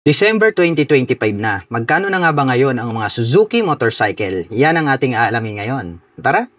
December 2025 na. Magkano na nga ba ngayon ang mga Suzuki motorcycle? Yan ang ating aalamin ngayon. Tara!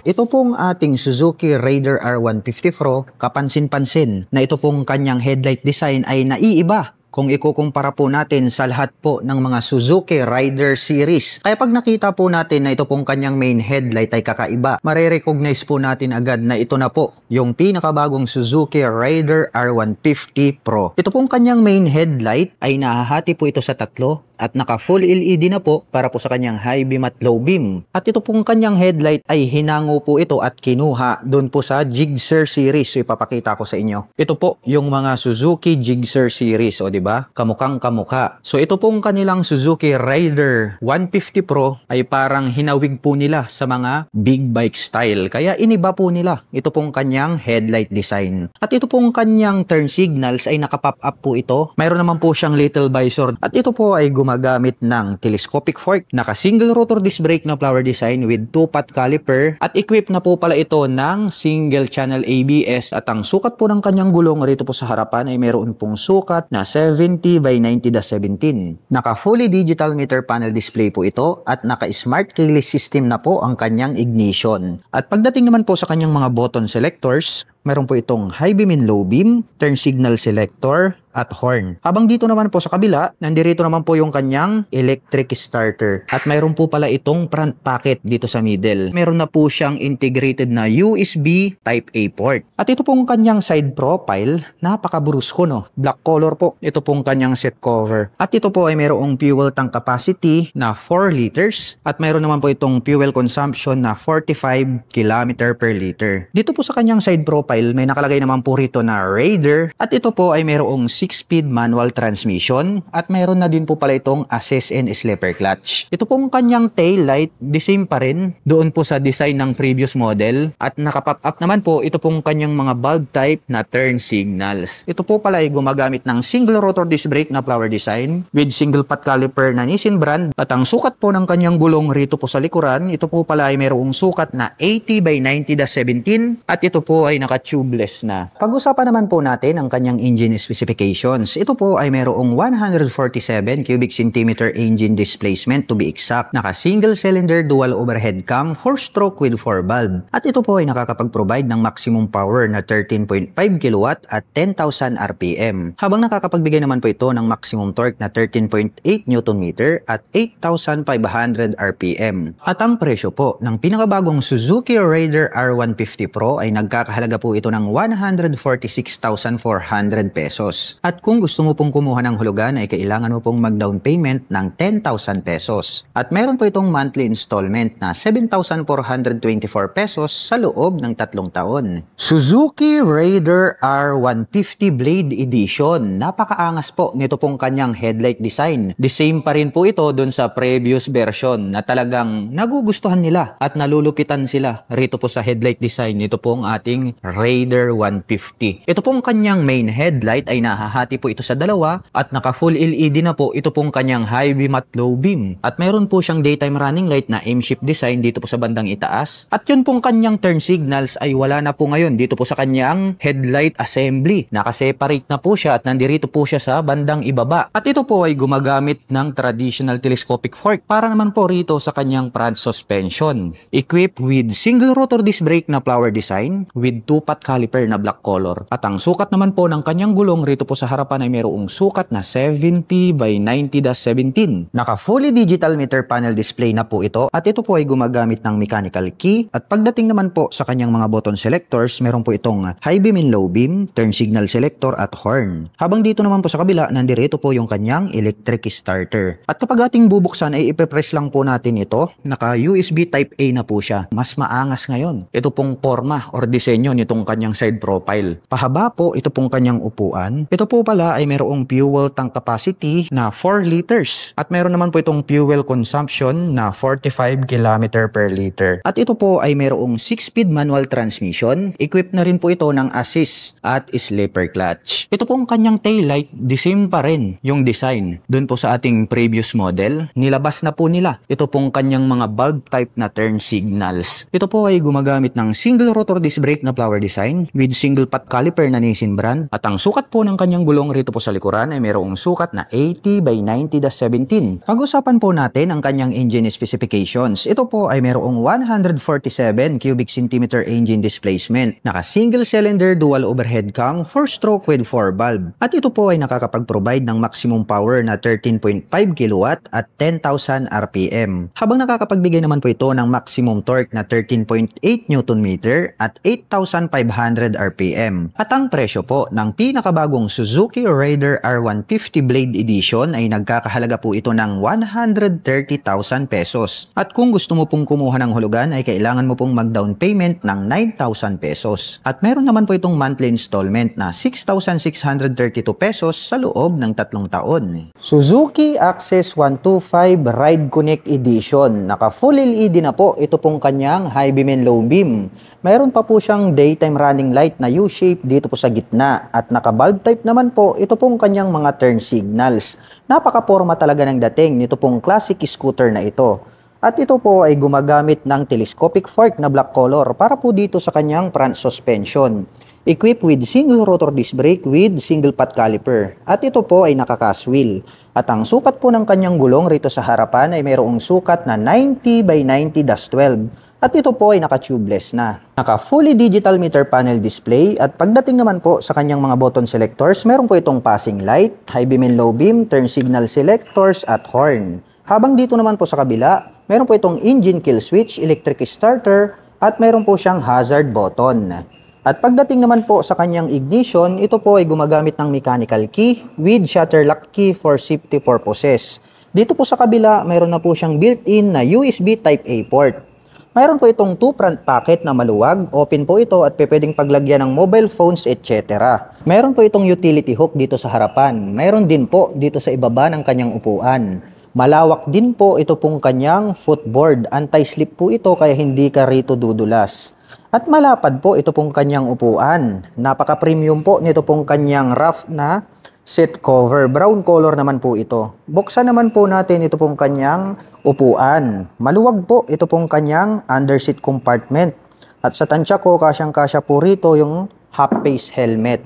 Ito pong ating Suzuki Raider R150 Pro, kapansin-pansin na ito pong kanyang headlight design ay naiiba kung ikukumpara po natin sa lahat po ng mga Suzuki Raider series. Kaya pag nakita po natin na ito pong kanyang main headlight ay kakaiba, marirecognize po natin agad na ito na po yung pinakabagong Suzuki Raider R150 Pro. Ito pong kanyang main headlight ay nahahati po ito sa tatlo at naka full LED na po para po sa kanyang high beam at low beam. At ito pong kanyang headlight ay hinango po ito at kinuha doon po sa Gixxer series. So ipapakita ko sa inyo. Ito po yung mga Suzuki Gixxer series, o di ba? Kamukhang kamukha. So ito pong kanilang Suzuki Raider 150 Pro ay parang hinawig po nila sa mga big bike style. Kaya iniba po nila ito pong kanyang headlight design. At ito pong kanyang turn signals ay nakapop up po ito. Mayroon naman po siyang little visor. At ito po ay gumagamit ng telescopic fork, naka single rotor disc brake na flower design with 2-pot caliper at equipped na po pala ito ng single channel ABS at ang sukat po ng kanyang gulong rito po sa harapan ay mayroon pong sukat na 70 by 90/17. Naka fully digital meter panel display po ito at naka smart keyless system na po ang kanyang ignition. At pagdating naman po sa kanyang mga button selectors, meron po itong high beam and low beam, turn signal selector, at horn. Habang dito naman po sa kabila, nandirito naman po yung kanyang electric starter. At mayroon po pala itong front pocket dito sa middle. Meron na po siyang integrated na USB Type-A port. At ito pong kanyang side profile, napaka-brusko no. Black color po. Ito pong kanyang seat cover. At ito po ay mayroong fuel tank capacity na 4 liters. At mayroon naman po itong fuel consumption na 45 km per liter. Dito po sa kanyang side profile, may nakalagay naman po rito na Raider. At ito po ay mayroong 6-speed manual transmission at mayroon na din po pala itong assist and slipper clutch. Ito pong kanyang tail light, the same pa rin doon po sa design ng previous model at nakapop up naman po ito pong kanyang mga bulb type na turn signals. Ito po pala ay gumagamit ng single rotor disc brake na flower design with single pot caliper na Nissin brand at ang sukat po ng kanyang gulong rito po sa likuran, ito po pala ay mayroong sukat na 80 by 90/17 at ito po ay naka-tubeless na. Pag-usapan naman po natin ang kanyang engine specification. Ito po ay mayroong 147 cubic centimeter engine displacement to be exact. Naka single cylinder dual overhead cam 4-stroke with 4 valve. At ito po ay nakakapag-provide ng maximum power na 13.5 kW at 10,000 RPM. Habang nakakapagbigay naman po ito ng maximum torque na 13.8 Nm at 8,500 RPM. At ang presyo po ng pinakabagong Suzuki Raider R150 Pro ay nagkakahalaga po ito ng 146,400 pesos. At kung gusto mo pong kumuha ng hulugan ay kailangan mo pong mag-down payment ng 10,000 pesos. At meron po itong monthly installment na 7,424 pesos sa loob ng 3 taon. Suzuki Raider R150 Blade Edition. Napakaangas po nito pong kanyang headlight design. The same pa rin po ito dun sa previous version na talagang nagugustuhan nila at nalulupitan sila rito po sa headlight design nito pong ating Raider 150. Ito pong kanyang main headlight ay nahahati po ito sa dalawa at naka full LED na po ito pong kanyang high beam at low beam. At mayroon po siyang daytime running light na M-shape design dito po sa bandang itaas. At yun pong kanyang turn signals ay wala na po ngayon dito po sa kanyang headlight assembly. Nakaseparate na po siya at nandirito po siya sa bandang ibaba. At ito po ay gumagamit ng traditional telescopic fork para naman po rito sa kanyang front suspension. Equipped with single rotor disc brake na flower design with 2-pot caliper na black color. At ang sukat naman po ng kanyang gulong rito po sa harapan ay mayroong sukat na 70 by 90/17. Naka fully digital meter panel display na po ito at ito po ay gumagamit ng mechanical key at pagdating naman po sa kanyang mga button selectors, meron po itong high beam and low beam, turn signal selector at horn. Habang dito naman po sa kabila, nandirito po yung kanyang electric starter. At kapag ating bubuksan ay ipipress lang po natin ito, naka USB Type-A na po siya. Mas maangas ngayon. Ito pong forma or disenyo nitong itong kanyang side profile. Pahaba po ito pong kanyang upuan. Ito po pala ay mayroong fuel tank capacity na 4 liters. At meron naman po itong fuel consumption na 45 km per liter. At ito po ay mayroong 6-speed manual transmission. Equipped na rin po ito ng assist at slipper clutch. Ito pong kanyang taillight, the same pa rin yung design. Doon po sa ating previous model, nilabas na po nila. Ito pong kanyang mga bulb type na turn signals. Ito po ay gumagamit ng single rotor disc brake na flower design with single pot caliper na Nissin brand. At ang sukat po ng kanyang gulong rito po sa likuran ay mayroong sukat na 80 by 90-17. Pag-usapan po natin ang kanyang engine specifications. Ito po ay mayroong 147 cubic centimeter engine displacement. Naka single cylinder dual overhead cam 4-stroke with 4 valve. At ito po ay nakakapag-provide ng maximum power na 13.5 kW at 10,000 RPM. Habang nakakapagbigay naman po ito ng maximum torque na 13.8 Nm at 8,500 RPM. At ang presyo po ng pinakabagong Suzuki Raider R150 Blade Edition ay nagkakahalaga po ito ng 130,000 pesos. At kung gusto mo pong kumuha ng hulugan ay kailangan mo pong mag-down payment ng 9,000 pesos. At meron naman po itong monthly installment na 6,632 pesos sa loob ng 3 taon. Suzuki Access 125 Ride Connect Edition. Naka full LED na po ito pong kanyang high beam and low beam. Mayroon pa po siyang daytime running light na U-shape dito po sa gitna. At naka bulb type naman po ito pong kanyang mga turn signals. Napaka-porma talaga ng dating nito pong classic scooter na ito. At ito po ay gumagamit ng telescopic fork na black color para po dito sa kanyang front suspension. Equipped with single rotor disc brake with single pot caliper. At ito po ay nakaka-cast wheel. At ang sukat po ng kanyang gulong rito sa harapan ay mayroong sukat na 90 by 90-12. At ito po ay naka-tubeless na. Naka-fully digital meter panel display. At pagdating naman po sa kanyang mga button selectors, meron po itong passing light, high beam and low beam, turn signal selectors at horn. Habang dito naman po sa kabila, meron po itong engine kill switch, electric starter, at meron po siyang hazard button. At pagdating naman po sa kanyang ignition, ito po ay gumagamit ng mechanical key with shutter lock key for safety purposes. Dito po sa kabila, mayroon na po siyang built-in na USB Type-A port. Mayroon po itong 2 front pocket na maluwag, open po ito at pwedeng paglagyan ng mobile phones, etc. Mayroon po itong utility hook dito sa harapan. Mayroon din po dito sa ibaba ng kanyang upuan. Malawak din po ito pong kanyang footboard. Anti-slip po ito kaya hindi ka rito dudulas. At malapad po ito pong kanyang upuan. Napaka-premium po nito pong kanyang rough na seat cover. Brown color naman po ito. Buksan naman po natin ito pong kanyang upuan. Maluwag po ito pong kanyang underseat compartment. At sa tansya ko, kasyang-kasya po rito yung half-face helmet.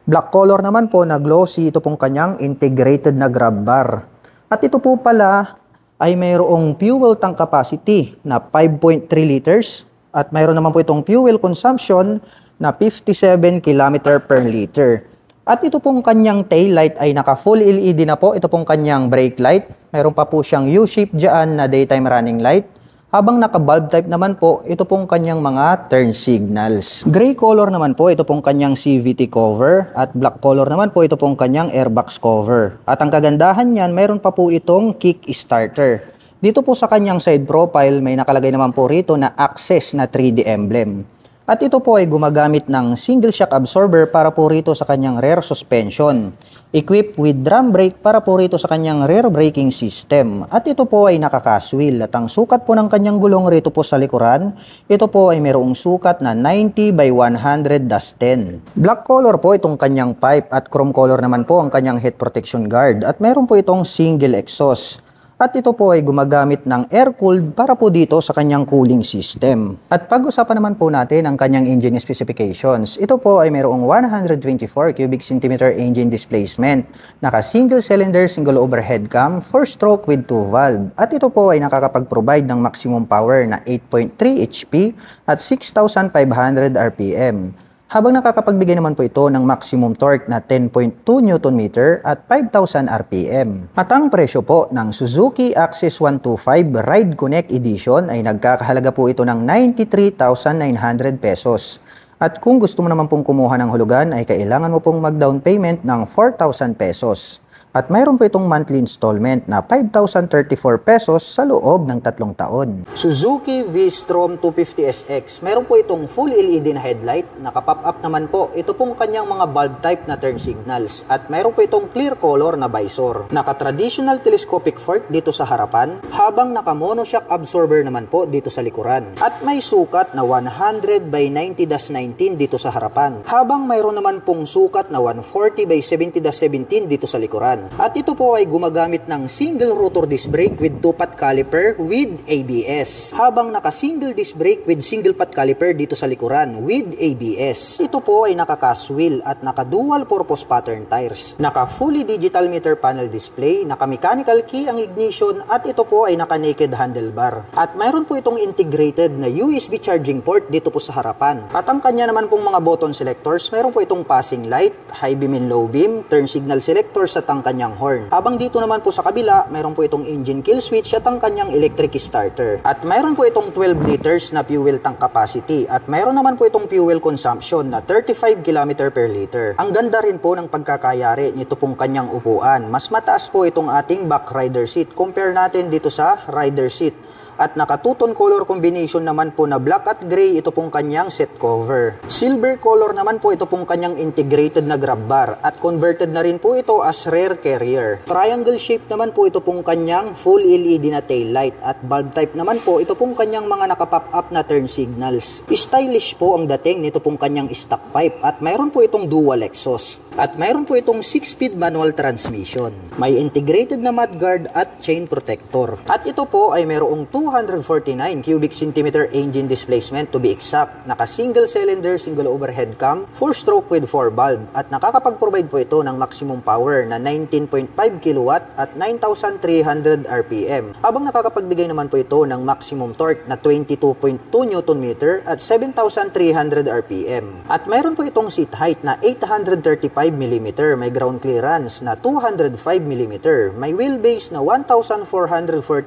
Black color naman po na glossy ito pong kanyang integrated na grab bar. At ito po pala ay mayroong fuel tank capacity na 5.3 liters. At mayroon naman po itong fuel consumption na 57 km per liter. At ito pong kanyang tail light ay naka full LED na po. Ito pong kanyang brake light. Mayroon pa po siyang U-shape dyan na daytime running light. Habang naka bulb type naman po, ito pong kanyang mga turn signals. Gray color naman po, ito pong kanyang CVT cover. At black color naman po, ito pong kanyang airbox cover. At ang kagandahan niyan, mayroon pa po itong kick starter. Dito po sa kanyang side profile, may nakalagay naman po rito na Access na 3D emblem. At ito po ay gumagamit ng single shock absorber para po rito sa kanyang rear suspension. Equipped with drum brake para po rito sa kanyang rear braking system. At ito po ay nakaka-cast wheel. At ang sukat po ng kanyang gulong rito po sa likuran, ito po ay mayroong sukat na 90 by 100-10. Black color po itong kanyang pipe at chrome color naman po ang kanyang head protection guard. At meron po itong single exhaust. At ito po ay gumagamit ng air-cooled para po dito sa kanyang cooling system. At pag-usapan naman po natin ang kanyang engine specifications. Ito po ay mayroong 124 cubic centimeter engine displacement. Naka single cylinder, single overhead cam, 4-stroke with 2 valve. At ito po ay nakakapag-provide ng maximum power na 8.3 HP at 6,500 RPM. Habang nakakapagbigay naman po ito ng maximum torque na 10.2 Nm at 5,000 RPM. At ang presyo po ng Suzuki Access 125 Ride Connect Edition ay nagkakahalaga po ito ng 93,900 pesos. At kung gusto mo naman pong kumuha ng hulugan ay kailangan mo pong mag-down payment ng 4,000 pesos. At mayroon po itong monthly installment na 5,034 pesos sa loob ng 3 taon. Suzuki V-Strom 250SX. Meron po itong full LED na headlight. Naka-pop up naman po. Ito pong kanyang mga bulb type na turn signals. At meron po itong clear color na visor. Naka-traditional telescopic fork dito sa harapan, habang naka-monoshock absorber naman po dito sa likuran. At may sukat na 100 by 90-19 dito sa harapan, habang mayroon naman pong sukat na 140 by 70-17 dito sa likuran. At ito po ay gumagamit ng single rotor disc brake with 2-pot caliper with ABS, habang naka-single disc brake with single pot caliper dito sa likuran with ABS. Ito po ay naka-cast wheel at naka-dual purpose pattern tires. Naka-fully digital meter panel display, naka-mechanical key ang ignition, at ito po ay naka-naked handlebar. At mayroon po itong integrated na USB charging port dito po sa harapan. At ang kanya naman pong mga button selectors, mayroon po itong passing light, high beam and low beam, turn signal selectors at ang kanyang horn. Habang dito naman po sa kabila, mayroon po itong engine kill switch at ang kanyang electric starter. At mayroon po itong 12 liters na fuel tank capacity, at mayroon naman po itong fuel consumption na 35 km per liter. Ang ganda rin po ng pagkakayari nito pong kanyang upuan. Mas mataas po itong ating back rider seat compare natin dito sa rider seat. At naka two-tone color combination naman po na black at gray ito pong kanyang seat cover. Silver color naman po ito pong kanyang integrated na grab bar, at converted na rin po ito as rear carrier. Triangle shape naman po ito pong kanyang full LED na tail light, at bulb type naman po ito pong kanyang mga naka-pop up na turn signals. Stylish po ang dating nito pong kanyang stock pipe, at mayroon po itong dual exhaust. At mayroon po itong 6-speed manual transmission. May integrated na mudguard at chain protector. At ito po ay mayroong 249 cubic centimeter engine displacement to be exact. Naka single cylinder, single overhead cam, 4-stroke with 4 valve, at nakakapag-provide po ito ng maximum power na 19.5 kW at 9,300 RPM. Habang nakakapagbigay naman po ito ng maximum torque na 22.2 Nm at 7,300 RPM. At mayroon po itong seat height na 835 mm, may ground clearance na 205 mm, may wheelbase na 1,440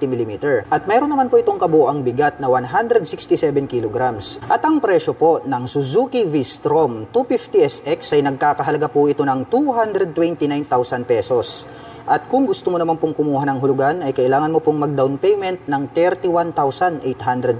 mm, at mayroon naman po itong kabuang bigat na 167 kg. At ang presyo po ng Suzuki V-Strom 250SX ay nagkakahalaga po ito ng 229,000 pesos. At kung gusto mo naman pong kumuha ng hulugan, ay kailangan mo pong mag-down payment ng 31,800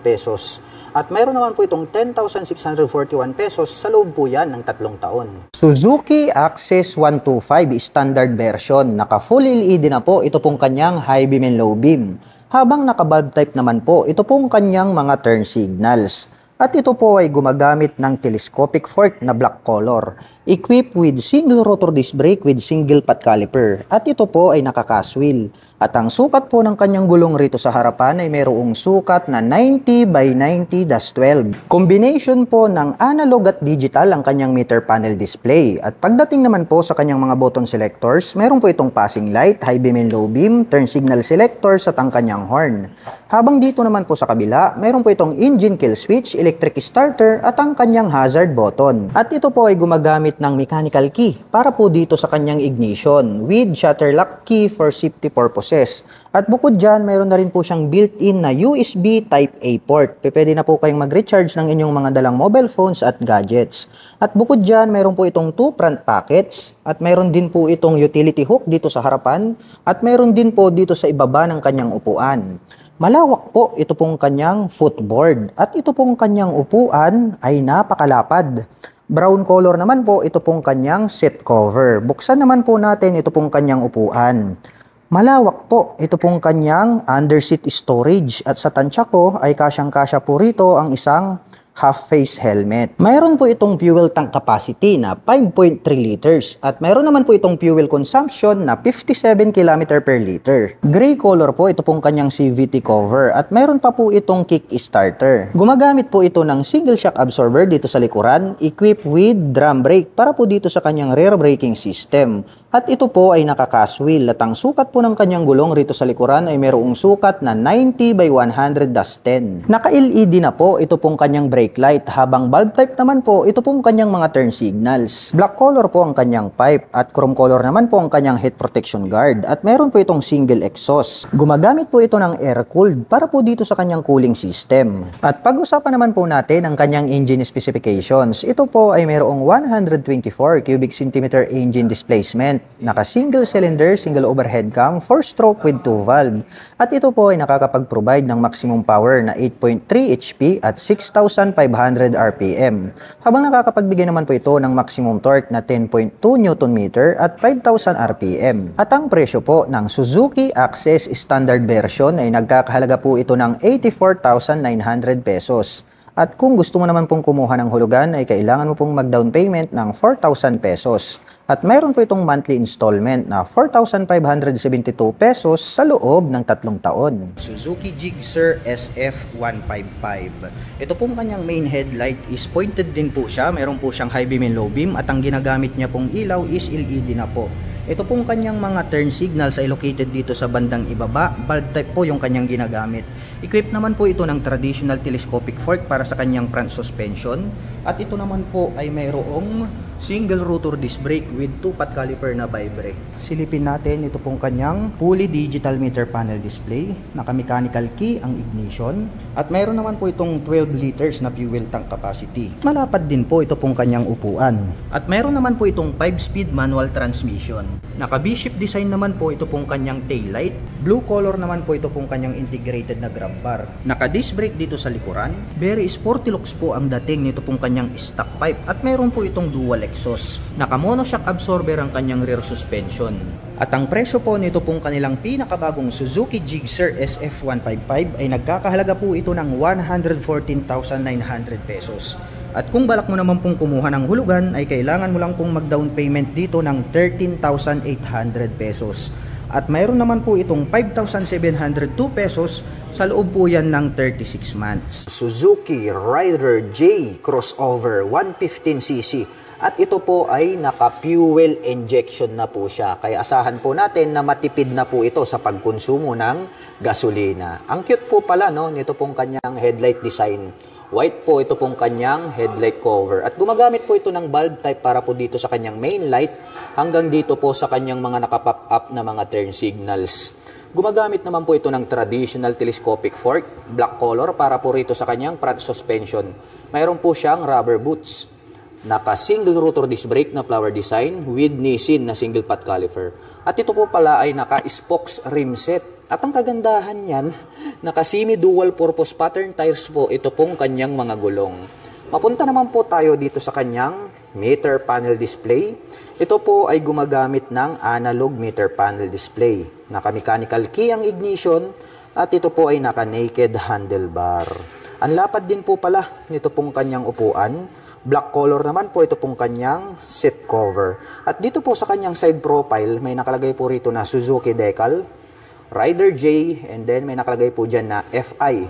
pesos. At mayroon naman po itong 10,641 pesos sa loob po yan ng 3 taon. Suzuki Access 125 standard version. Naka full LED na po ito pong kanyang high beam and low beam. Habang naka bulb type naman po ito pong kanyang mga turn signals. At ito po ay gumagamit ng telescopic fork na black color, equipped with single rotor disc brake with single pot caliper. At ito po ay naka-cast wheel. At ang sukat po ng kanyang gulong rito sa harapan ay mayroong sukat na 90 by 90-12. Combination po ng analog at digital ang kanyang meter panel display. At pagdating naman po sa kanyang mga button selectors, mayroon po itong passing light, high beam and low beam, turn signal selectors at ang kanyang horn. Habang dito naman po sa kabila, mayroon po itong engine kill switch, electric starter at ang kanyang hazard button. At ito po ay gumagamit ng mechanical key para po dito sa kanyang ignition with shutter lock key for safety purposes. At bukod dyan, mayroon na rin po siyang built-in na USB Type-A port. Pwede na po kayong mag-recharge ng inyong mga dalang mobile phones at gadgets. At bukod dyan, mayroon po itong 2 front pockets. At mayroon din po itong utility hook dito sa harapan. At mayroon din po dito sa ibaba ng kanyang upuan. Malawak po ito pong kanyang footboard. At ito pong kanyang upuan ay napakalapad. Brown color naman po ito pong kanyang seat cover. Buksan naman po natin ito pong kanyang upuan. Malawak po ito pong kanyang underseat storage, at sa tansya ko ay kasyang-kasya po rito ang isang half-face helmet. Mayroon po itong fuel tank capacity na 5.3 liters at mayroon naman po itong fuel consumption na 57 km per liter. Gray color po ito pong kanyang CVT cover at mayroon pa po itong kick starter. Gumagamit po ito ng single shock absorber dito sa likuran, equipped with drum brake para po dito sa kanyang rear braking system. At ito po ay naka-cast wheel at ang sukat po ng kanyang gulong rito sa likuran ay mayroong sukat na 90 by 100-10. Naka-LED na po ito pong kanyang brake light, habang bulb type naman po ito pong kanyang mga turn signals. Black color po ang kanyang pipe at chrome color naman po ang kanyang head protection guard at meron po itong single exhaust. Gumagamit po ito ng air-cooled para po dito sa kanyang cooling system. At pag-usapan naman po natin ang kanyang engine specifications. Ito po ay mayroong 124 cubic centimeter engine displacement displacement. Naka single cylinder, single overhead cam, 4-stroke with 2 valve. At ito po ay nakakapag-provide ng maximum power na 8.3 HP at 6,500 RPM. Habang nakakapagbigay naman po ito ng maximum torque na 10.2 Nm at 5,000 RPM. At ang presyo po ng Suzuki Access Standard Version ay nagkakahalaga po ito ng 84,900 pesos. At kung gusto mo naman pong kumuha ng hulugan ay kailangan mo pong mag-down payment ng 4,000 pesos. At mayroon po itong monthly installment na 4,572 pesos sa loob ng 3 taon. Suzuki Gixxer SF155. Ito pong kanyang main headlight is pointed din po siya. Mayroon po siyang high beam and low beam at ang ginagamit niya pong ilaw is LED na po. Ito pong kanyang mga turn signals ay located dito sa bandang ibaba. Bulb type po yung kanyang ginagamit. Equipped naman po ito ng traditional telescopic fork para sa kanyang front suspension. At ito naman po ay mayroong single rotor disc brake with 2-pot caliper na vibrate. Silipin natin ito pong kanyang fully digital meter panel display. Naka-mechanical key ang ignition. At mayroon naman po itong 12 liters na fuel tank capacity. Malapad din po ito pong kanyang upuan. At mayroon naman po itong 5-speed manual transmission. Naka-V-shape design naman po ito pong kanyang taillight. Blue color naman po ito pong kanyang integrated na grab bar. Naka-disc brake dito sa likuran. Very sporty looks po ang dating nito pong kanyang stock pipe. At mayroon po itong dual exhaust. Naka-monoshock absorber ang kanyang rear suspension. At ang presyo po nito pong kanilang pinakabagong Suzuki Gixxer SF155 ay nagkakahalaga po ito ng 114,900 pesos. At kung balak mo naman pong kumuha ng hulugan ay kailangan mo lang pong mag-down payment dito ng 13,800 pesos. At mayroon naman po itong 5,702 pesos sa loob po yan ng 36 months. Suzuki Rider J Crossover 115cc. At ito po ay naka-fuel injection na po siya. Kaya asahan po natin na matipid na po ito sa pagkonsumo ng gasolina. Ang cute po pala no, nito pong kanyang headlight design. White po ito pong kanyang headlight cover. At gumagamit po ito ng bulb type para po dito sa kanyang main light hanggang dito po sa kanyang mga nakapop up na mga turn signals. Gumagamit naman po ito ng traditional telescopic fork, black color para po rito sa kanyang front suspension. Mayroon po siyang rubber boots. Naka-single rotor disc brake na flower design with Nissin na single pot caliper. At ito po pala ay naka-spokes rim set. At ang kagandahan niyan, naka-semi dual purpose pattern tires po ito pong kanyang mga gulong. Mapunta naman po tayo dito sa kanyang meter panel display. Ito po ay gumagamit ng analog meter panel display. Naka-mechanical key ang ignition at ito po ay naka-naked handlebar. Ang lapad din po pala nito pong kanyang upuan. Black color naman po ito pong kanyang seat cover. At dito po sa kanyang side profile, may nakalagay po rito na Suzuki decal, Rider J, and then may nakalagay po dyan na FI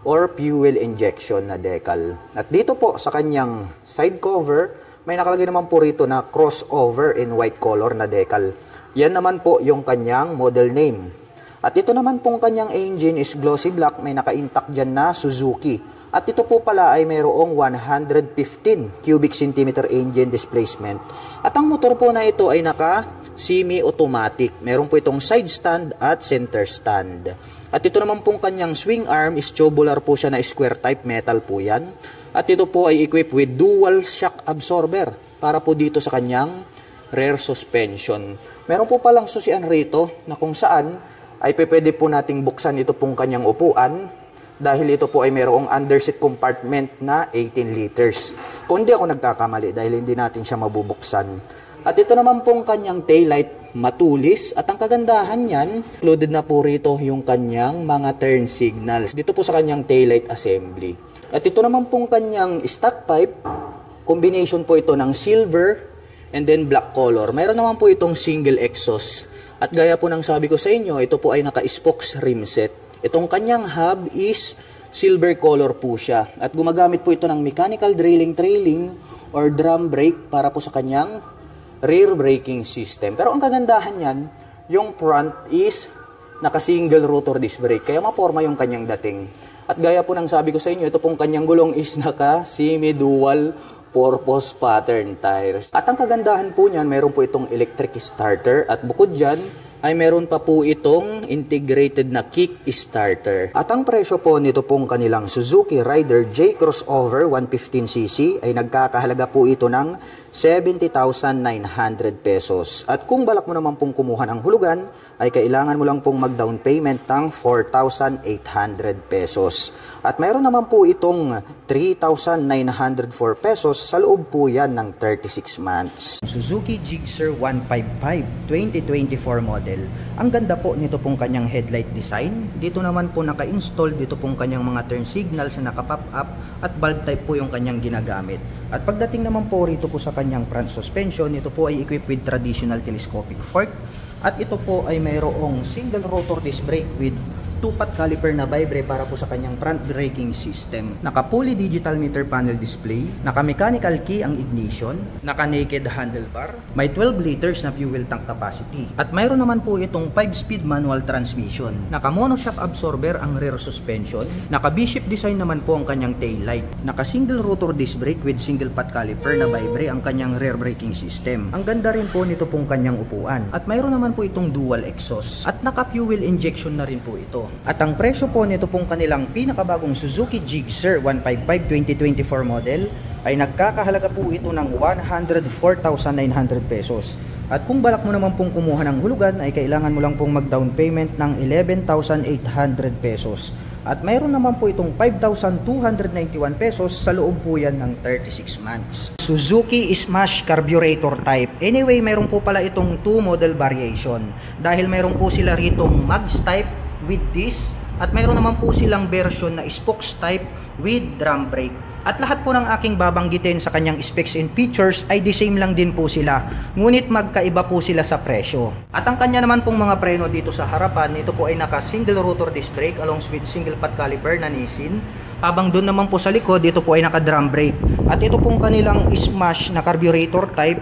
or fuel injection na decal. At dito po sa kanyang side cover, may nakalagay naman po rito na crossover in white color na decal. Yan naman po yung kanyang model name. At ito naman pong kanyang engine is glossy black, may naka-intact dyan na Suzuki. At ito po pala ay mayroong 115 cubic centimeter engine displacement. At ang motor po na ito ay naka-semi-automatic. Meron po itong side stand at center stand. At ito naman pong kanyang swing arm is tubular po siya na square type metal po yan. At ito po ay equipped with dual shock absorber para po dito sa kanyang rear suspension. Meron po palang susian rito na kung saan ay pwede po nating buksan ito pong kanyang upuan dahil ito po ay mayroong underseat compartment na 18 liters. Kung hindi ako nagkakamali dahil hindi natin siya mabubuksan. At ito naman pong kanyang taillight matulis at ang kagandahan niyan, included na po rito yung kanyang mga turn signals dito po sa kanyang taillight assembly. At ito naman pong kanyang stock pipe, combination po ito ng silver and then black color. Mayroon naman po itong single exhaust. At gaya po ng sabi ko sa inyo, ito po ay naka-spokes rim set. Itong kanyang hub is silver color po siya. At gumagamit po ito ng mechanical drilling trailing or drum brake para po sa kanyang rear braking system. Pero ang kagandahan niyan, yung front is naka-single rotor disc brake. Kaya maporma yung kanyang dating. At gaya po ng sabi ko sa inyo, ito pong kanyang gulong is naka-semi-dual purpose pattern tires. At ang kagandahan po niyan, mayroon po itong electric starter at bukod dyan, ay meron pa po itong integrated na kick starter. At ang presyo po nito pong kanilang Suzuki Rider J Crossover 115cc ay nagkakahalaga po ito ng 70,900 pesos. At kung balak mo naman pong kumuha ng hulugan, ay kailangan mo lang pong mag-down payment ng 4,800 pesos. At meron naman po itong 3,904 pesos sa loob po yan ng 36 months. Suzuki Gixxer 155 2024 model. Ang ganda po nito pong kanyang headlight design. Dito naman po naka-install dito pong kanyang mga turn signals na naka-pop up at bulb type po yung kanyang ginagamit. At pagdating naman po rito po sa kanyang front suspension, ito po ay equipped with traditional telescopic fork. At ito po ay mayroong single rotor disc brake with 2-pot caliper na vibre para po sa kanyang front braking system. Naka-fully digital meter panel display, naka-mechanical key ang ignition, naka-naked handlebar, may 12 liters na fuel tank capacity. At mayroon naman po itong 5-speed manual transmission. Naka-monoshock absorber ang rear suspension, naka-V-shape design naman po ang kanyang tail light, naka-single rotor disc brake with single-pot caliper na vibre ang kanyang rear braking system. Ang ganda rin po nito pong kanyang upuan. At mayroon naman po itong dual exhaust at naka-fuel injection na rin po ito. At ang presyo po nito pong kanilang pinakabagong Suzuki Gixxer 155 2024 model ay nagkakahalaga po ito ng 104,900 pesos. At kung balak mo naman pong kumuha ng hulugan ay kailangan mo lang pong mag-down payment ng 11,800 pesos. At mayroon naman po itong 5,291 pesos sa loob po yan ng 36 months. Suzuki Smash Carburetor Type. Anyway, mayroon po pala itong 2 model variation. Dahil mayroon po sila ritong Mags Type with this at mayroon naman po silang version na spokes type with drum brake. At lahat po ng aking babanggitin sa kanyang specs and features ay the same lang din po sila, ngunit magkaiba po sila sa presyo. At ang kanya naman pong mga preno dito sa harapan, ito po ay naka single rotor disc brake along with single pot caliper na Nissin, habang doon naman po sa likod dito po ay naka drum brake. At ito pong kanilang Smash na carburetor type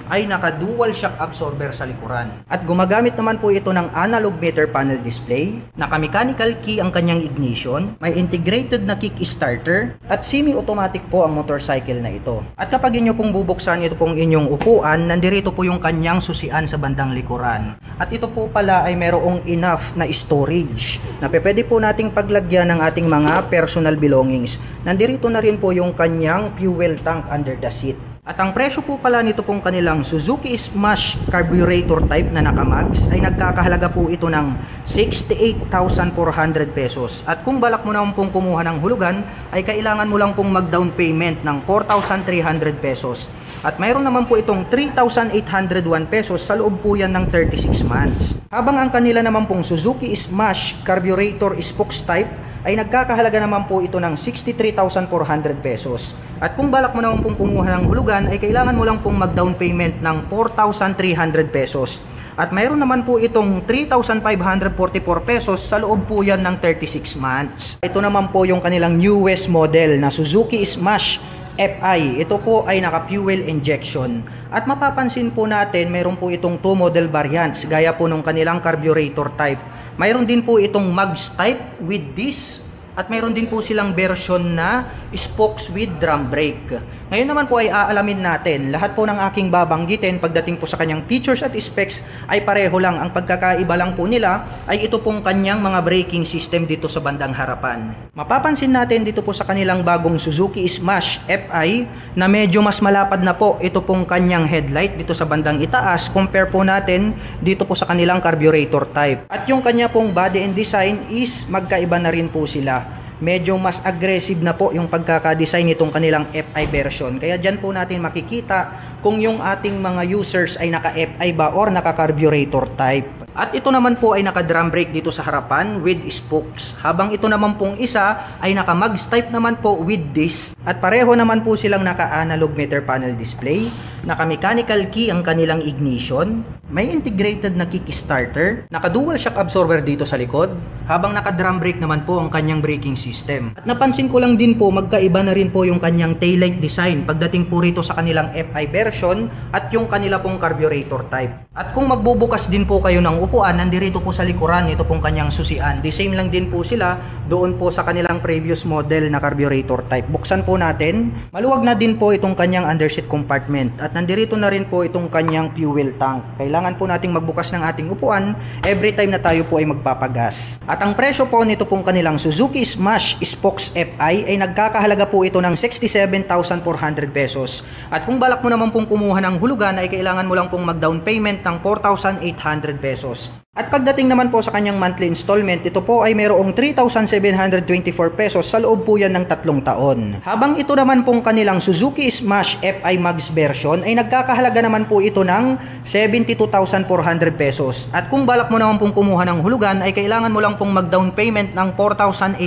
ay naka-dual shock absorber sa likuran. At gumagamit naman po ito ng analog meter panel display, naka-mechanical key ang kanyang ignition, may integrated na kick starter, at semi-automatic po ang motorcycle na ito. At kapag inyo pong bubuksan ito pong inyong upuan, nandirito po yung kanyang susian sa bandang likuran. At ito po pala ay merong enough na storage na pwede po nating paglagyan ng ating mga personal belongings. Nandirito na rin po yung kanyang fuel tank under the seat. At ang presyo po pala nito pong kanilang Suzuki Smash Carburetor Type na naka-mags ay nagkakahalaga po ito ng 68,400 pesos. At kung balak mo naman pong kumuha ng hulugan ay kailangan mo lang pong mag-down payment ng 4,300 pesos. At mayroon naman po itong 3,801 pesos sa loob po yan ng 36 months. Habang ang kanila naman pong Suzuki Smash Carburetor Spokes Type ay nagkakahalaga naman po ito ng 63,400 pesos. At kung balak mo naman pong kumuha ng hulugan ay kailangan mo lang pong mag-down payment ng 4,300 pesos. At mayroon naman po itong 3,544 pesos sa loob po yan ng 36 months. Ito naman po yung kanilang newest model na Suzuki Smash FI. Ito po ay naka-fuel injection. At mapapansin po natin, mayroon po itong 2 model variants gaya po nung kanilang carburetor type. Mayroon din po itong Mags type with this. At mayroon din po silang version na spokes with drum brake. Ngayon naman po ay aalamin natin. Lahat po ng aking babanggitin pagdating po sa kanyang features at specs ay pareho lang. Ang pagkakaiba lang po nila ay ito pong kanyang mga braking system dito sa bandang harapan. Mapapansin natin dito po sa kanilang bagong Suzuki Smash FI na medyo mas malapad na po ito pong kanyang headlight dito sa bandang itaas compare po natin dito po sa kanilang carburetor type. At yung kanya pong body and design is magkaiba na rin po sila. Medyo mas aggressive na po yung pagkakadesign nitong kanilang FI version. Kaya dyan po natin makikita kung yung ating mga users ay naka-FI ba or naka-carburetor type. At ito naman po ay naka-drum brake dito sa harapan with spokes. Habang ito naman pong isa ay naka-mags type naman po with this. At pareho naman po silang naka-analog meter panel display. Naka-mechanical key ang kanilang ignition. May integrated na kick starter. Naka-dual shock absorber dito sa likod. Habang naka-drum brake naman po ang kanyang braking system. At napansin ko lang din po magkaiba na rin po yung kanyang taillight design pagdating po rito sa kanilang FI version at yung kanila pong carburetor type. At kung magbubukas din po kayo ng Itong upuan, nandirito po sa likuran, ito pong kanyang susian. The same lang din po sila doon po sa kanilang previous model na carburetor type. Buksan po natin. Maluwag na din po itong kanyang underseat compartment. At nandirito na rin po itong kanyang fuel tank. Kailangan po nating magbukas ng ating upuan every time na tayo po ay magpapagas. At ang presyo po nito pong kanilang Suzuki Smash Spokes FI ay nagkakahalaga po ito ng 67,400 pesos. At kung balak mo naman pong kumuha ng hulugan ay kailangan mo lang pong mag-down payment ng 4,800 pesos. At pagdating naman po sa kanyang monthly installment, ito po ay mayroong 3,724 pesos sa loob po yan ng 3 taon. Habang ito naman pong kanilang Suzuki Smash FI Max version ay nagkakahalaga naman po ito ng 72,400 pesos. At kung balak mo naman pong kumuha ng hulugan ay kailangan mo lang pong mag-down payment ng 4,800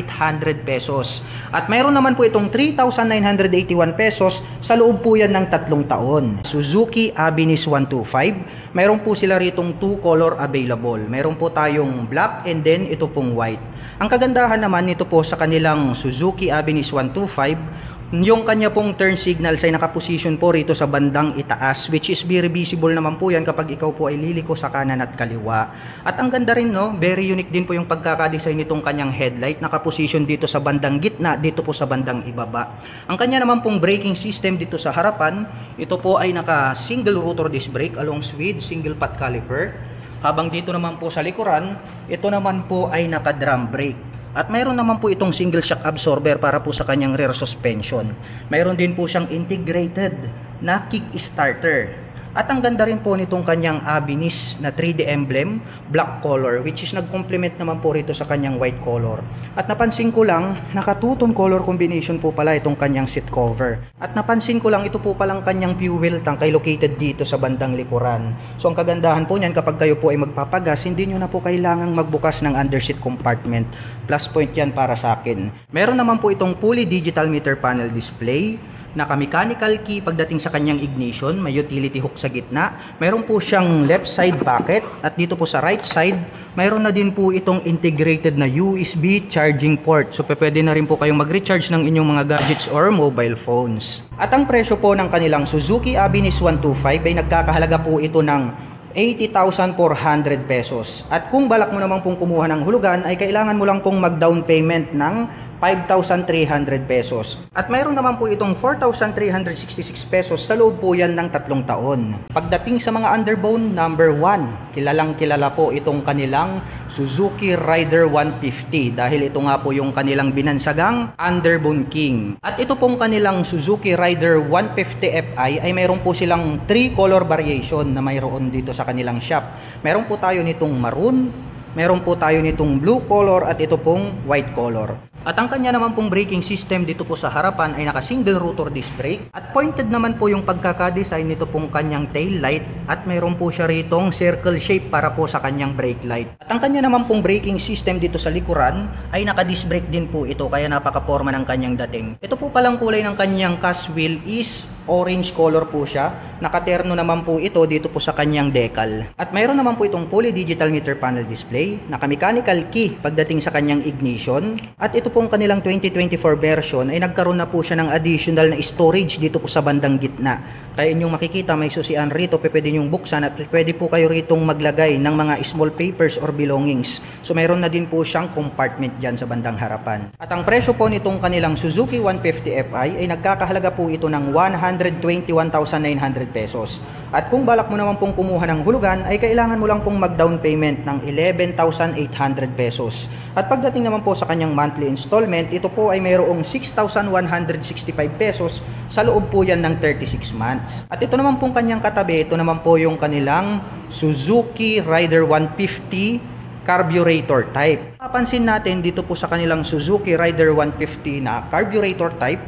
pesos. At mayroon naman po itong 3,981 pesos sa loob po yan ng 3 taon. Suzuki Abinis 125, mayroon po sila ritong 2 color available. Meron po tayong black and then ito pong white. Ang kagandahan naman nito po sa kanilang Suzuki Abinis 125, yung kanya pong turn signals ay nakaposition po rito sa bandang itaas, which is very visible naman po yan kapag ikaw po ay liliko sa kanan at kaliwa. At ang ganda rin, no, very unique din po yung pagkakadesign nitong kanyang headlight, nakaposition dito sa bandang gitna, dito po sa bandang ibaba. Ang kanya naman pong braking system dito sa harapan, ito po ay naka single rotor disc brake along with single pot caliper. Habang dito naman po sa likuran, ito naman po ay naka drum brake. At mayroon naman po itong single shock absorber para po sa kanyang rear suspension. Mayroon din po siyang integrated na kick starter. At ang ganda rin po nitong kanyang Abinis na 3D emblem, black color, which is nag-complement naman po rito sa kanyang white color. At napansin ko lang, naka two-tone color combination po pala itong kanyang seat cover. At napansin ko lang, ito po palang kanyang fuel tank ay located dito sa bandang likuran. So ang kagandahan po niyan, kapag kayo po ay magpapagas, hindi nyo na po kailangang magbukas ng underseat compartment. Plus point yan para sa akin. Meron naman po itong fully digital meter panel display, naka-mechanical key pagdating sa kanyang ignition, may utility hook sa gitna, mayroon po siyang left side bucket, at dito po sa right side, mayroon na din po itong integrated na USB charging port. So pwede na rin po kayong mag-recharge ng inyong mga gadgets or mobile phones. At ang presyo po ng kanilang Suzuki Abinis 125 ay nagkakahalaga po ito ng 80,400 pesos. At kung balak mo naman pong kumuha ng hulugan ay kailangan mo lang pong mag-down payment ng 5,300 pesos. At mayroon naman po itong 4,366 pesos sa loob po yan ng 3 taon. Pagdating sa mga underbone, number 1, kilalang kilala po itong kanilang Suzuki Rider 150 dahil ito nga po yung kanilang binansagang underbone king. At ito pong kanilang Suzuki Rider 150 Fi ay mayroon po silang 3 color variation na mayroon dito sa kanilang shop. Meron po tayo nitong maroon, meron po tayo nitong blue color at ito pong white color. At ang kanya naman pong braking system dito po sa harapan ay naka single rotor disc brake, at pointed naman po yung pagkakadesign nito pong kanyang tail light, at mayroon po siya ritong circle shape para po sa kanyang brake light. At ang kanya naman pong braking system dito sa likuran ay naka disc brake din po ito, kaya napaka-forma ng kanyang dating. Ito po palang kulay ng kanyang cast wheel is orange color po siya. Nakaterno naman po ito dito po sa kanyang decal. At mayroon naman po itong fully digital meter panel display, naka mechanical key pagdating sa kanyang ignition, at ito pong kanilang 2024 version ay nagkaroon na po siya ng additional na storage dito po sa bandang gitna. Kaya inyong makikita may susian rito, pwede nyong buksan at pwede po kayo ritong maglagay ng mga small papers or belongings. So mayroon na din po siyang compartment dyan sa bandang harapan. At ang presyo po nitong kanilang Suzuki 150 Fi ay nagkakahalaga po ito ng 121,900 pesos. At kung balak mo naman pong kumuha ng hulugan ay kailangan mo lang pong mag-down payment ng 11,800 pesos. At pagdating naman po sa kanyang monthly installment, ito po ay mayroong 6,165 pesos sa loob po yan ng 36 months. At ito naman pong kanyang katabi, ito naman po yung kanilang Suzuki Rider 150 carburetor type. Papansin natin dito po sa kanilang Suzuki Rider 150 na carburetor type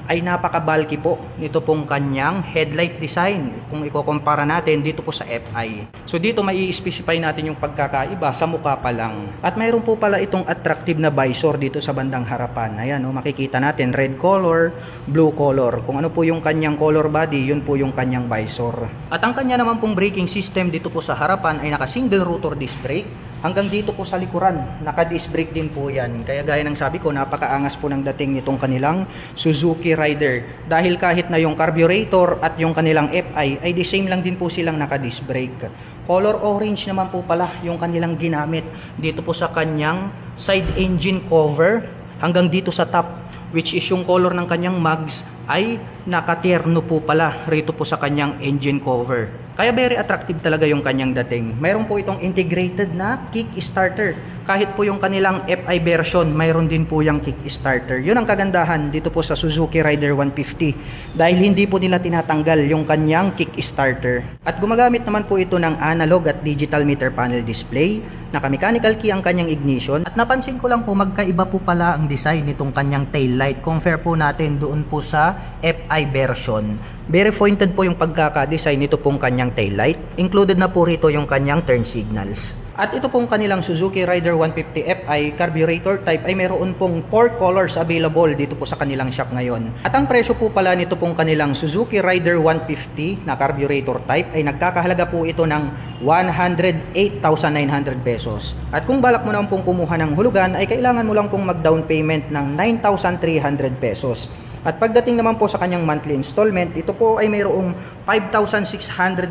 ay napaka-bulky po nito pong kanyang headlight design kung ikukumpara natin dito po sa FI. So dito may i-specify natin yung pagkakaiba sa mukha pa lang. At mayroon po pala itong attractive na visor dito sa bandang harapan. Ayan, makikita natin red color, blue color. Kung ano po yung kanyang color body, yun po yung kanyang visor. At ang kanya naman pong braking system dito po sa harapan ay naka single rotor disc brake. Hanggang dito po sa likuran, naka-disc brake din po yan. Kaya gaya ng sabi ko, napakaangas po ng dating nitong kanilang Suzuki Rider. Dahil kahit na yung carburetor at yung kanilang FI ay the same lang din po silang naka-disc brake. Color orange naman po pala yung kanilang ginamit dito po sa kanyang side engine cover hanggang dito sa top, which is yung color ng kanyang mags ay nakatierno po pala rito po sa kanyang engine cover. Kaya very attractive talaga yung kanyang dating. Mayroon po itong integrated na kick starter. Kahit po yung kanilang FI version, mayroon din po yung kick starter. Yun ang kagandahan dito po sa Suzuki Rider 150 dahil hindi po nila tinatanggal yung kanyang kick starter. At gumagamit naman po ito ng analog at digital meter panel display. Naka-mechanical key ang kanyang ignition. At napansin ko lang po magkaiba po pala ang design nitong kanyang tail light. Compare po natin doon po sa FI version. Very pointed po yung pagkaka-design nito pong kanyang tail light. Included na po rito yung kanyang turn signals. At ito pong kanilang Suzuki Rider 150 FI carburetor type ay meron pong 4 colors available dito po sa kanilang shop ngayon. At ang presyo po pala nito pong kanilang Suzuki Rider 150 na carburetor type ay nagkakahalaga po ito ng 108,900 pesos. At kung balak mo naman pong kumuha ng hulugan ay kailangan mo lang pong mag-down payment ng 9,300 pesos. At pagdating naman po sa kanyang monthly installment, ito po ay mayroong 5,625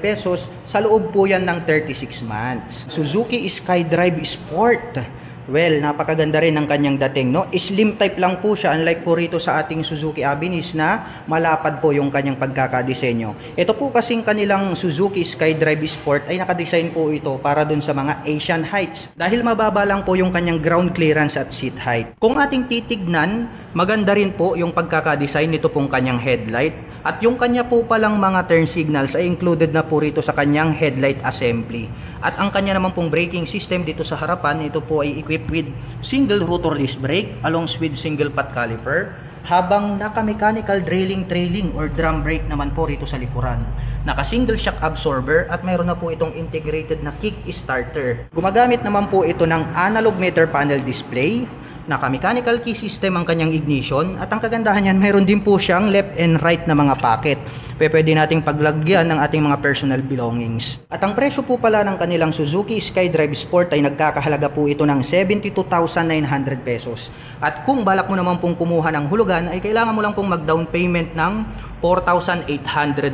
pesos sa loob po yan ng 36 months. Suzuki SkyDrive Sport. Well, napakaganda rin ng kanyang dating, no? Slim type lang po siya, unlike po rito sa ating Suzuki Avinis na malapad po yung kanyang pagkakadesenyo. Ito po kasing kanilang Suzuki SkyDrive Sport ay nakadesign po ito para dun sa mga Asian heights dahil mababa lang po yung kanyang ground clearance at seat height. Kung ating titignan, maganda rin po yung pagkakadesign nito pong kanyang headlight at yung kanya po palang mga turn signals ay included na po rito sa kanyang headlight assembly. At ang kanya naman pong braking system dito sa harapan, ito po ay equipped with single rotor disc brake along with single pot caliper, habang naka-mechanical trailing or drum brake naman po rito sa likuran. Naka-single shock absorber at mayroon na po itong integrated na kick starter. Gumagamit naman po ito ng analog meter panel display. Naka-mechanical key system ang kanyang ignition at ang kagandahan niyan, mayroon din po siyang left and right na mga pocket. Pwede nating paglagyan ng ating mga personal belongings. At ang presyo po pala ng kanilang Suzuki SkyDrive Sport ay nagkakahalaga po ito ng 72,900 pesos. At kung balak mo naman pong kumuha ng hulugan ay kailangan mo lang pong mag-down payment ng 4,800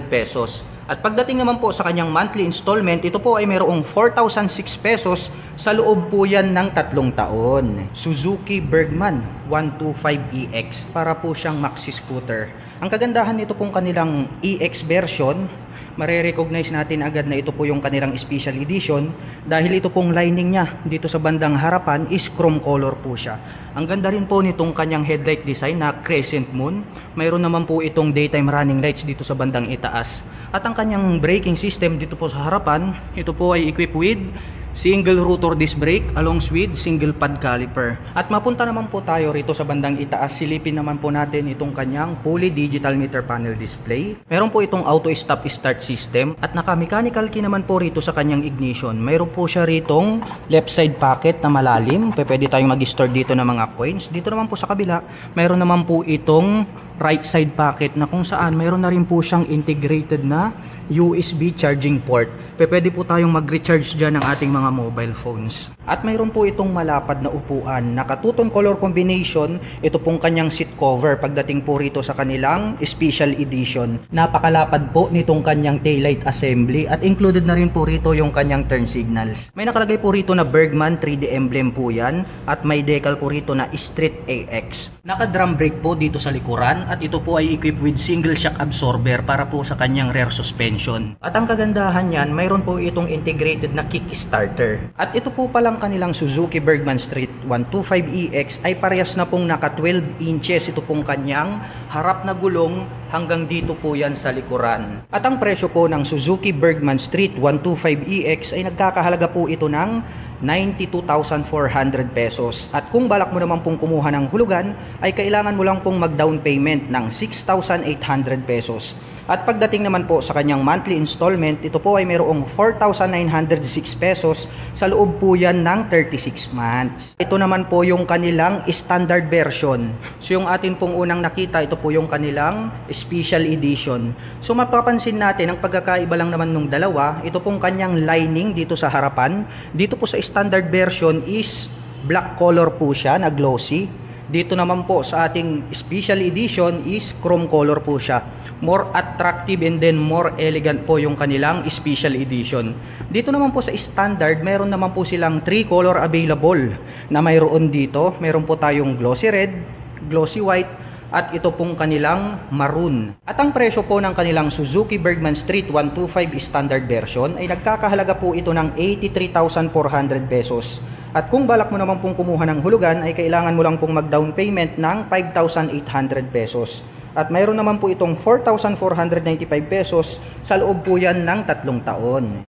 pesos. At pagdating naman po sa kanyang monthly installment, ito po ay mayroong 4,006 pesos sa loob po yan ng 3 taon. Suzuki Bergman 125EX para po siyang maxi scooter. Ang kagandahan nito pong kanilang EX version, marirecognize natin agad na ito po yung kanilang special edition dahil ito pong lining niya dito sa bandang harapan is chrome color po siya. Ang ganda rin po nitong kanyang headlight design na crescent moon. Mayroon naman po itong daytime running lights dito sa bandang itaas. At ang kanyang braking system dito po sa harapan, ito po ay equipped with single rotor disc brake along with single pad caliper. At mapunta naman po tayo rito sa bandang itaas. Silipin naman po natin itong kanyang fully digital meter panel display. Meron po itong auto stop start system at naka-mechanical key naman po rito sa kanyang ignition. Meron po siya ritong left side pocket na malalim. Pwede tayong mag-store dito ng mga coins. Dito naman po sa kabila, meron naman po itong right side pocket na kung saan meron na rin po siyang integrated na USB charging port. Pwede po tayong mag-recharge dyan ng ating mga mobile phones. At mayroon po itong malapad na upuan. Naka-two-tone color combination. Ito pong kanyang seat cover pagdating po rito sa kanilang special edition. Napakalapad po nitong kanyang taillight assembly at included na rin po rito yung kanyang turn signals. May nakalagay po rito na Bergman 3D emblem po yan at may decal po rito na Street AX. Naka-drum brake po dito sa likuran at ito po ay equipped with single shock absorber para po sa kanyang rear suspension. At ang kagandahan niyan, mayroon po itong integrated na kick starter. At ito po palang kanilang Suzuki Bergman Street 125EX ay parehas na pong naka 12 inches ito pong kanyang harap na gulong hanggang dito po yan sa likuran. At ang presyo po ng Suzuki Bergman Street 125EX ay nagkakahalaga po ito ng 92,400 pesos. At kung balak mo naman pong kumuha ng hulugan, ay kailangan mo lang pong mag-down payment ng 6,800 pesos. At pagdating naman po sa kanyang monthly installment, ito po ay mayroong 4,906 pesos sa loob po yan ng 36 months. Ito naman po yung kanilang standard version. So yung atin pong unang nakita, ito po yung kanilang special edition. So mapapansin natin, ang pagkakaiba lang naman nung dalawa, ito pong kanyang lining dito sa harapan. Dito po sa standard version is black color po siya na glossy. Dito naman po sa ating special edition is chrome color po siya. More attractive and then more elegant po yung kanilang special edition. Dito naman po sa standard, meron naman po silang 3 color available na mayroon dito. Meron po tayong glossy red, glossy white, at ito pong kanilang maroon. At ang presyo po ng kanilang Suzuki Bergman Street 125 standard version ay nagkakahalaga po ito ng 83,400 pesos. At kung balak mo naman pong kumuha ng hulugan ay kailangan mo lang pong mag-down payment ng 5,800 pesos. At mayroon naman po itong 4,495 pesos sa loob po yan ng 3 taon.